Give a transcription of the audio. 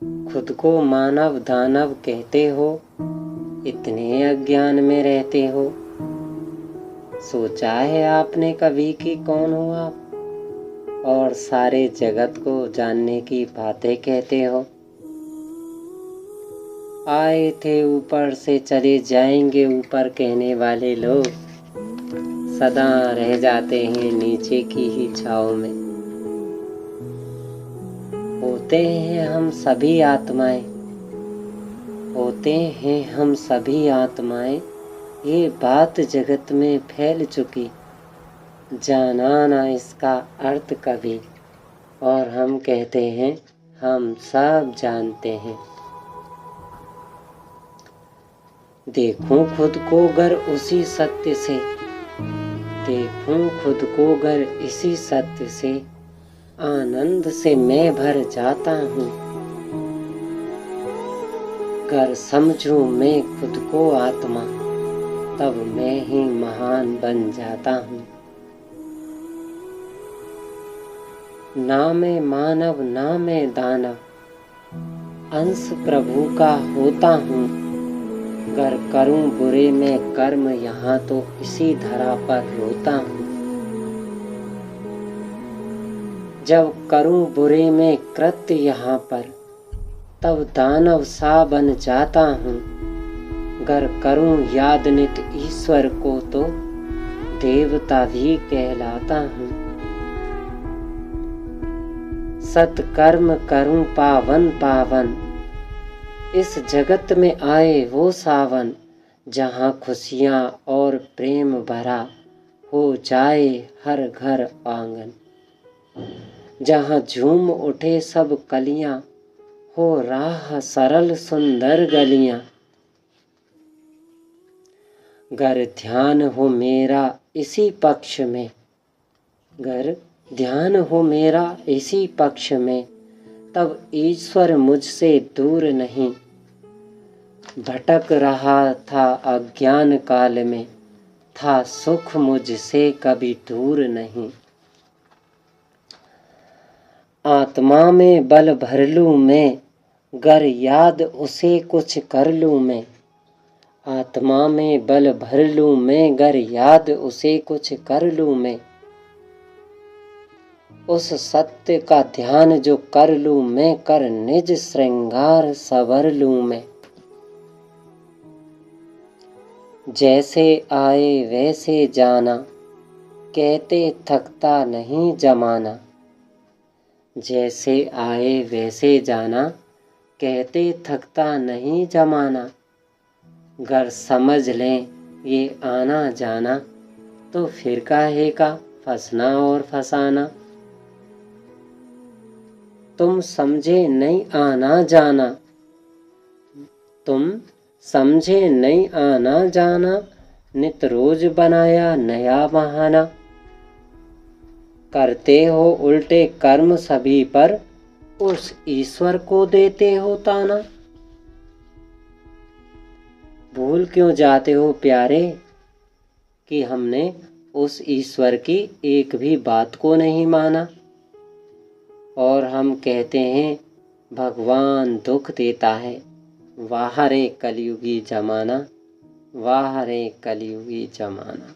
खुद को मानव दानव कहते हो, इतने अज्ञान में रहते हो। सोचा है आपने कभी कि कौन हो आप? और सारे जगत को जानने की बातें कहते हो। आए थे ऊपर से चले जाएंगे ऊपर कहने वाले लोग सदा रह जाते हैं नीचे की ही छाँव में। होते हैं हम सभी आत्माएं, होते हैं हम सभी आत्माएं, ये बात जगत में फैल चुकी, जाना ना इसका अर्थ कभी। और हम कहते हैं हम सब जानते हैं। देखूं खुद को गर उसी सत्य से, देखूं खुद को गर इसी सत्य से, आनंद से मैं भर जाता हूँ। गर समझूं मैं खुद को आत्मा, तब मैं ही महान बन जाता हूँ। ना मैं मानव ना मैं दानव, अंश प्रभु का होता हूँ। गर करूं बुरे में कर्म यहाँ तो इसी धरा पर रोता हूँ। जब करूं बुरे में कृत्य यहाँ पर, तब दानव सा बन जाता हूँ। गर करूं याद नित ईश्वर को तो देवता भी कहलाता हूँ। सत्कर्म करूं पावन पावन, इस जगत में आए वो सावन, जहाँ खुशियाँ और प्रेम भरा हो जाए हर घर आंगन। जहाँ झूम उठे सब कलियाँ, हो राह सरल सुंदर गलियाँ। गर ध्यान हो मेरा इसी पक्ष में, गर ध्यान हो मेरा इसी पक्ष में, तब ईश्वर मुझसे दूर नहीं। भटक रहा था अज्ञान काल में, था सुख मुझसे कभी दूर नहीं। आत्मा में बल भर लूं मैं, गर याद उसे कुछ कर लूं मैं। आत्मा में बल भर लूं मैं, गर याद उसे कुछ कर लूं मैं। उस सत्य का ध्यान जो कर लूं मैं, कर निज श्रृंगार सवर लूं मैं। जैसे आए वैसे जाना, कहते थकता नहीं जमाना। जैसे आए वैसे जाना, कहते थकता नहीं जमाना। गर समझ लें ये आना जाना, तो फिर काहे का फंसना और फसाना। तुम समझे नहीं आना जाना, तुम समझे नहीं आना जाना, नित रोज बनाया नया बहाना। करते हो उल्टे कर्म सभी पर, उस ईश्वर को देते हो ताना। भूल क्यों जाते हो प्यारे, कि हमने उस ईश्वर की एक भी बात को नहीं माना। और हम कहते हैं भगवान दुख देता है, वाह रे कलयुगी जमाना, वाह रे कलयुगी जमाना।